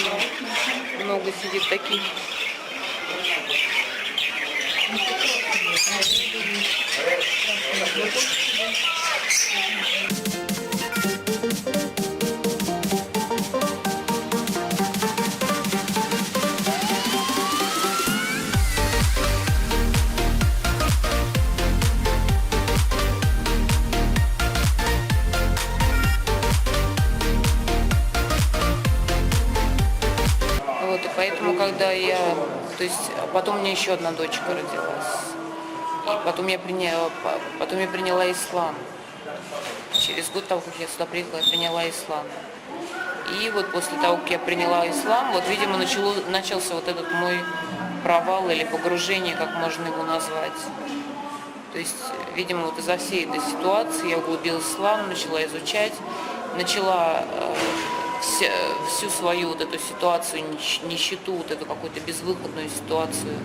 очень много сидит таких. Вот, и поэтому, когда я, то есть, потом у меня еще одна дочка родилась, и потом я приняла ислам. Через год того, как я сюда приехала, я приняла ислам. И вот после того, как я приняла ислам, вот, видимо, начался вот этот мой провал или погружение, как можно его назвать. То есть, видимо, вот из-за всей этой ситуации я углубилась в ислам, начала изучать, начала всю свою вот эту ситуацию, нищету, вот эту какую-то безвыходную ситуацию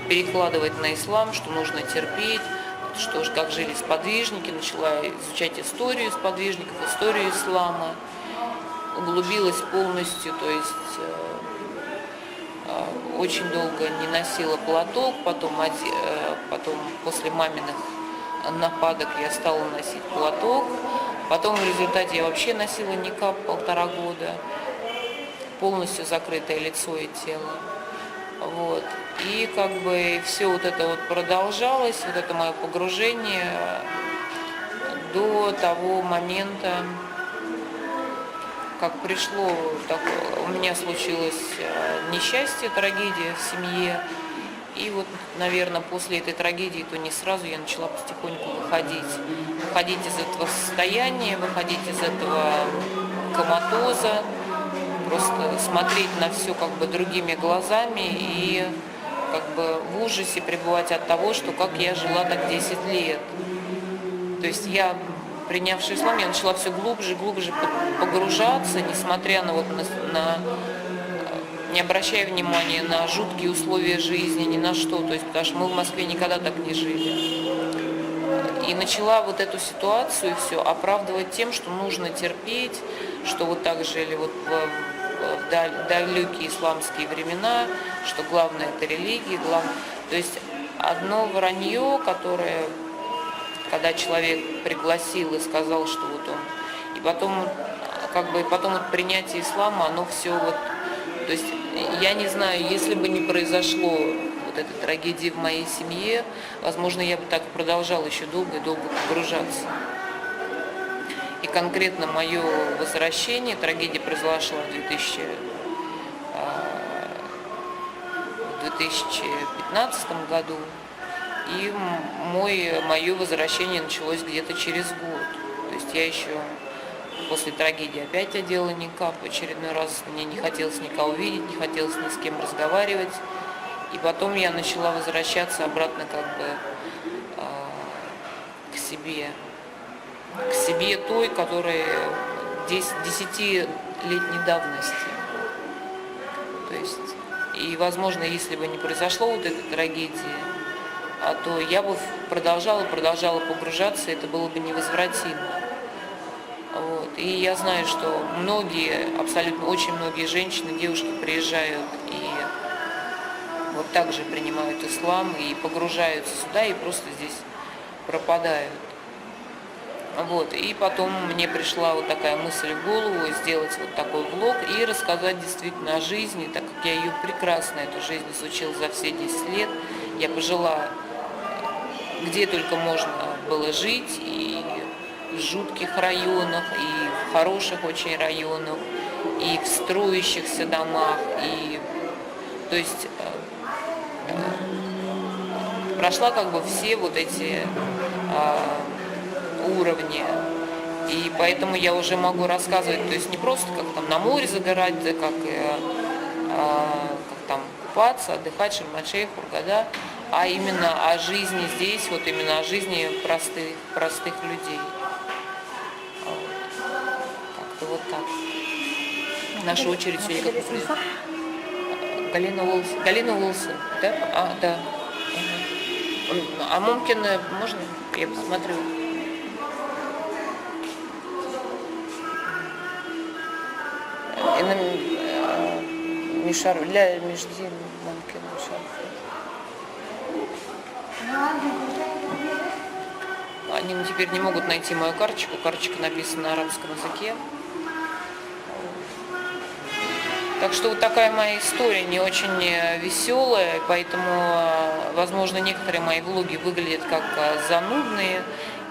перекладывать на ислам, что нужно терпеть, что как жили сподвижники, начала изучать историю сподвижников, историю ислама, углубилась полностью, то есть очень долго не носила платок, потом после маминых нападок я стала носить платок, потом в результате я вообще носила никап 1,5 года, полностью закрытое лицо и тело. Вот. И как бы все вот это вот продолжалось, вот это мое погружение до того момента, как пришло, у меня случилось несчастье, трагедия в семье. И вот, наверное, после этой трагедии, то не сразу я начала потихоньку выходить из этого состояния, выходить из этого коматоза, просто смотреть на все как бы другими глазами и как бы в ужасе пребывать от того, что как я жила так 10 лет. То есть я, принявший ислам, я начала все глубже и глубже погружаться, несмотря на не обращая внимания на жуткие условия жизни, ни на что, то есть, потому что мы в Москве никогда так не жили. И начала вот эту ситуацию все оправдывать тем, что нужно терпеть, что вот так жили вот в далекие исламские времена, что главное это религия, то есть одно вранье, которое, когда человек пригласил и сказал, что вот он, и потом вот принятие ислама, оно все вот, то есть я не знаю, если бы не произошло вот этой трагедии в моей семье, возможно, я бы так продолжала еще долго и долго погружаться. И конкретно мое возвращение, трагедия произошла в 2015 году, и мое возвращение началось где-то через год. То есть я еще после трагедии опять одела никап, в очередной раз мне не хотелось никого видеть, не хотелось ни с кем разговаривать. И потом я начала возвращаться обратно как бы к себе той, которая 10-летней давности. То есть, и возможно, если бы не произошло вот этой трагедии, то я бы продолжала погружаться, и это было бы невозвратимо. Вот. И я знаю, что абсолютно очень многие женщины, девушки приезжают и вот так же принимают ислам и погружаются сюда и просто здесь пропадают. Вот. И потом мне пришла вот такая мысль в голову сделать вот такой влог и рассказать действительно о жизни, так как я ее прекрасно, эту жизнь изучила за все 10 лет. Я пожила, где только можно было жить, и в жутких районах, и в хороших очень районах, и в строящихся домах, и то есть прошла как бы все вот эти уровни. И поэтому я уже могу рассказывать, то есть не просто как там на море загорать, как там купаться, отдыхать, Шарм-эль-Шейх, Хургада, а именно о жизни здесь, вот именно о жизни простых людей. Как-то вот так. Наша очередь сегодня как придет. Галина Уилсон, да? Да. А Мумкина можно? Я посмотрю. Мишар, ля межди мамкин Мишар. Они теперь не могут найти мою карточку. Карточка написана на арабском языке. Так что вот такая моя история, не очень веселая, поэтому, возможно, некоторые мои влоги выглядят как занудные,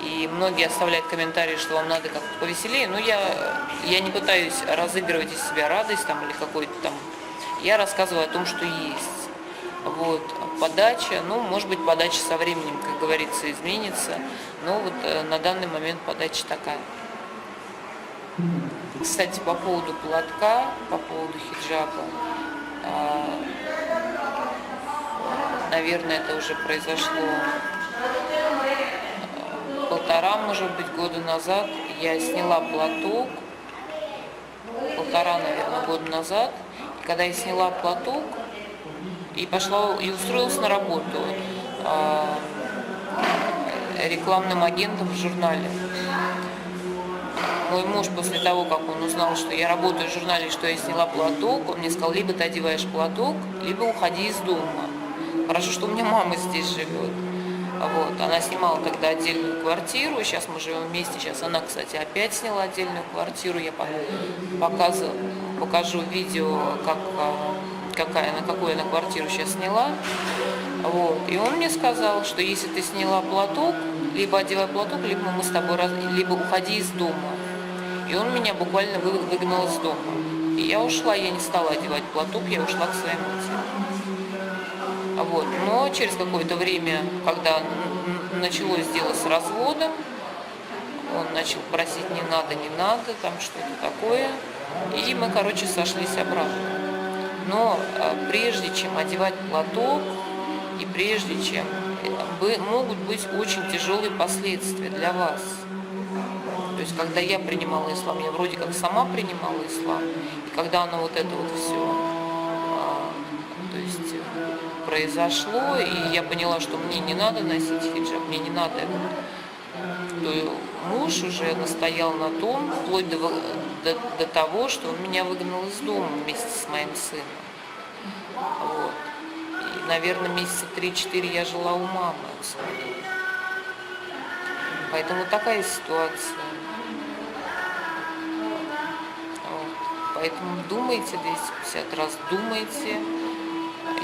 и многие оставляют комментарии, что вам надо как-то повеселее. Но я не пытаюсь разыгрывать из себя радость там, или какой-то там. Я рассказываю о том, что есть. Вот. Подача, ну, может быть, подача со временем, как говорится, изменится, но вот на данный момент подача такая. Кстати, по поводу платка, по поводу хиджаба, наверное, это уже произошло 1,5, может быть, года назад. Я сняла платок, 1,5, наверное, года назад. И когда я сняла платок и пошла и устроилась на работу рекламным агентом в журнале. Мой муж после того, как он узнал, что я работаю в журнале, что я сняла платок, он мне сказал, либо ты одеваешь платок, либо уходи из дома. Хорошо, что у меня мама здесь живет. Вот. Она снимала тогда отдельную квартиру, сейчас мы живем вместе, сейчас она, кстати, опять сняла отдельную квартиру. Я покажу видео, какую она квартиру сейчас сняла. Вот. И он мне сказал, что если ты сняла платок, либо одевай платок, либо мы с тобой либо уходи из дома. И он меня буквально выгнал из дома. И я ушла, я не стала одевать платок, я ушла к своей матери. Вот. Но через какое-то время, когда началось дело с разводом, он начал просить не надо, там что-то такое. И мы, короче, сошлись обратно. Но прежде чем одевать платок, и прежде чем могут быть очень тяжелые последствия для вас. То есть, когда я принимала ислам, я вроде как сама принимала ислам, и когда оно вот это вот все, то есть, произошло, и я поняла, что мне не надо носить хиджаб, мне не надо это, то муж уже настоял на том, вплоть до того, что он меня выгнал из дома вместе с моим сыном. Вот. И, наверное, месяца 3-4 я жила у мамы. Поэтому такая ситуация. Вот. Поэтому думайте 250 раз, думайте.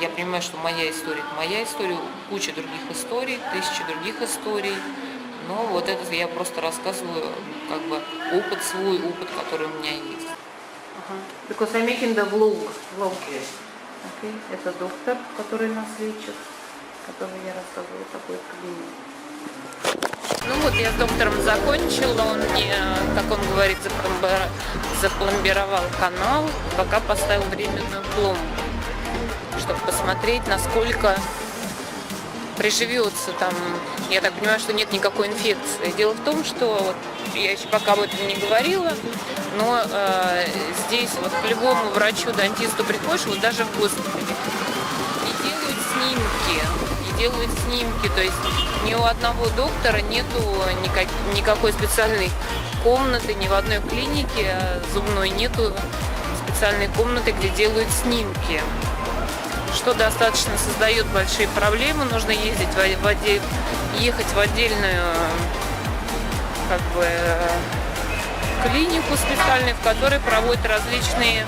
Я понимаю, что моя история – это моя история, куча других историй, тысячи других историй. Но вот это я просто рассказываю, как бы, свой опыт, который у меня есть. Because I'm making the vlog. Okay. Это доктор, который нас лечит, который я рассказывала, такой клиник. Ну вот я с доктором закончила, он мне, как он говорит, запломбировал канал, пока поставил временную пломбу, чтобы посмотреть, насколько приживется там. Я так понимаю, что нет никакой инфекции. Дело в том, что вот, я еще пока об этом не говорила, но здесь вот к любому врачу-дантисту приходишь, вот даже в госпитале, и делают снимки, то есть ни у одного доктора нету никакой специальной комнаты, ни в одной клинике зубной нету специальной комнаты, где делают снимки, что достаточно создает большие проблемы. Нужно ехать в отдельную как бы клинику специальную, в которой проводят различные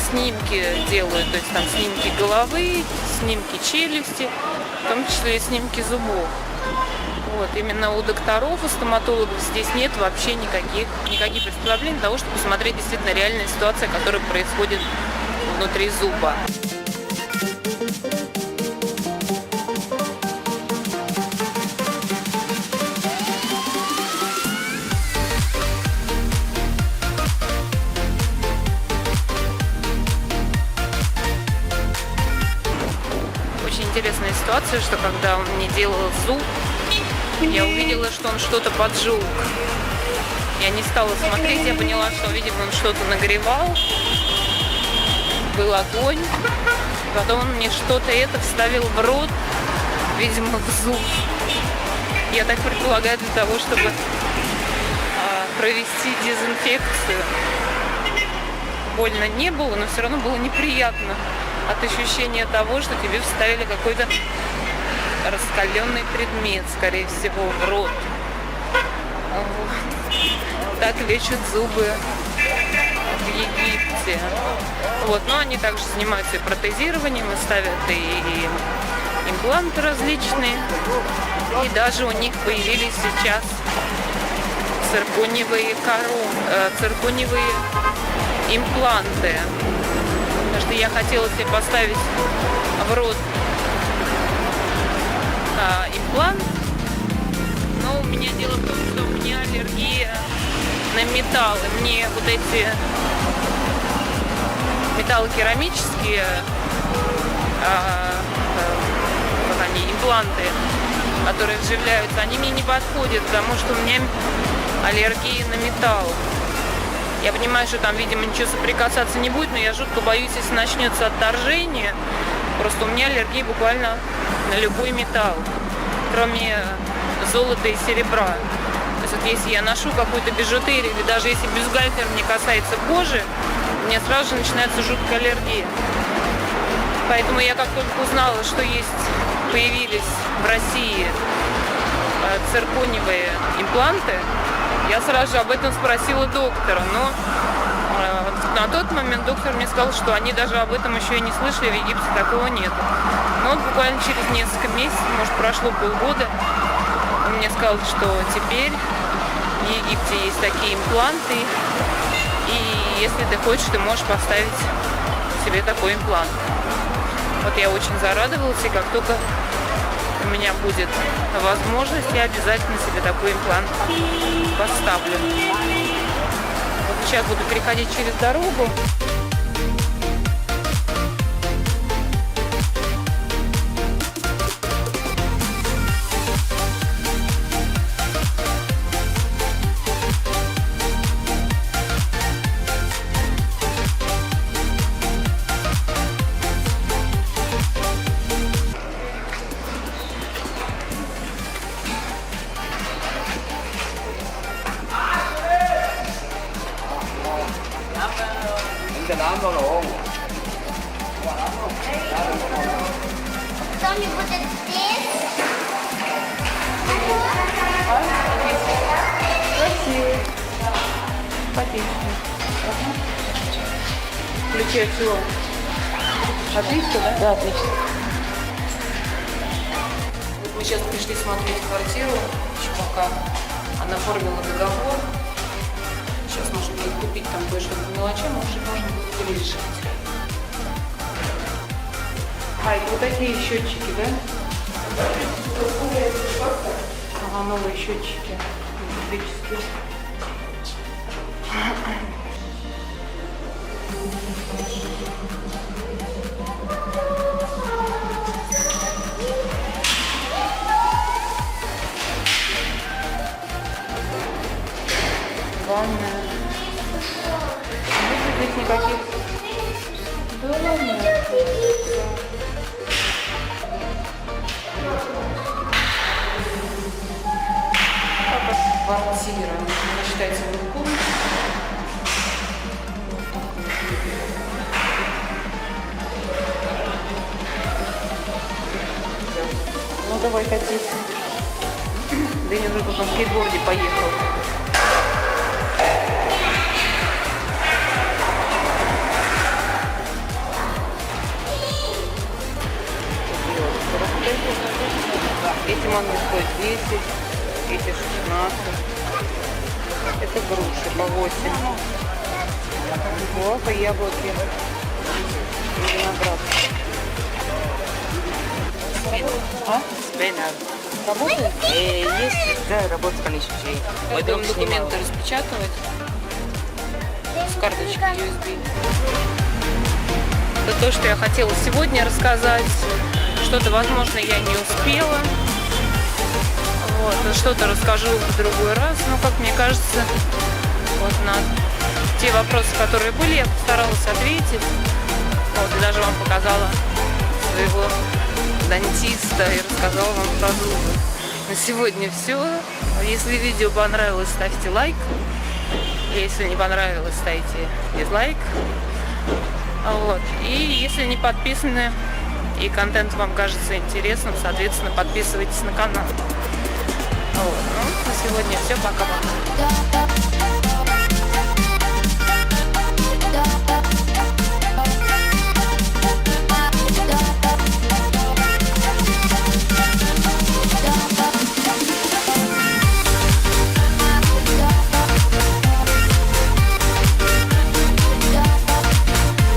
снимки, делают, то есть там снимки головы, снимки челюсти, в том числе и снимки зубов. Вот, именно у докторов, у стоматологов здесь нет вообще никаких приспособлений для того, чтобы посмотреть действительно реальная ситуация, которая происходит внутри зуба. Интересная ситуация, что когда он мне делал зуб, я увидела, что он что-то поджег. Я не стала смотреть, я поняла, что, видимо, он что-то нагревал. Был огонь. Потом он мне что-то вставил в рот, видимо, в зуб. Я так предполагаю, для того, чтобы провести дезинфекцию. больно не было, но все равно было неприятно от ощущения того, что тебе вставили какой-то раскаленный предмет, скорее всего, в рот. Вот. Так лечат зубы в Египте. Вот. Но они также занимаются и протезированием, и ставят и импланты различные. И даже у них появились сейчас циркониевые импланты. Потому что я хотела себе поставить в рот имплант, но у меня дело в том, что у меня аллергия на металлы. Мне вот эти металлокерамические импланты, которые вживляются, они мне не подходят, потому что у меня аллергия на металл. Я понимаю, что там, видимо, ничего соприкасаться не будет, но я жутко боюсь, если начнется отторжение. Просто у меня аллергия буквально на любой металл, кроме золота и серебра. То есть вот если я ношу какую-то бижутерию, или даже если бюстгальтер не касается кожи, у меня сразу же начинается жуткая аллергия. Поэтому я как только узнала, что появились в России циркониевые импланты, я сразу же об этом спросила доктора, но на тот момент доктор мне сказал, что они даже об этом еще и не слышали, в Египте такого нет. Но вот буквально через несколько месяцев, может, прошло полгода, он мне сказал, что теперь в Египте есть такие импланты, и если ты хочешь, ты можешь поставить себе такой имплант. Вот я очень зарадовалась, и как только у меня будет возможность, я обязательно себе такой имплант поставлю. Вот сейчас буду переходить через дорогу. Кто-нибудь здесь? Красиво. Отлично. Ключи от чего? Отлично, да? Да, отлично. Вот мы сейчас пришли смотреть квартиру, еще пока она оформила договор. Сейчас можно будет купить там кое-что по мелочам, уже можно будет перерешить. А, это вот такие счетчики, да? Ага, новые счетчики электрические. Ванная. Нет здесь никаких. Да ладно. Квартира, она считается выкупом. Ну давай катись. Дэнни уже тут на скейтборде поехал. Эти манго стоят 10, эти 16. Это груши по 8. Вот, и яблоки. И виноград. А? Спенер. Работает? Есть, да, работа количество людей. Как вам документы распечатывать с карточки USB. Это то, что я хотела сегодня рассказать. Что-то, возможно, я не успела. Вот, что-то расскажу в другой раз. Но, как мне кажется, вот на те вопросы, которые были, я постаралась ответить. Вот, и даже вам показала своего дантиста и рассказала вам про зубы. На сегодня все. Если видео понравилось, ставьте лайк. Если не понравилось, ставьте дизлайк. Вот. И если не подписаны и контент вам кажется интересным, соответственно, подписывайтесь на канал. Вот. Ну, на сегодня все. Пока-пока.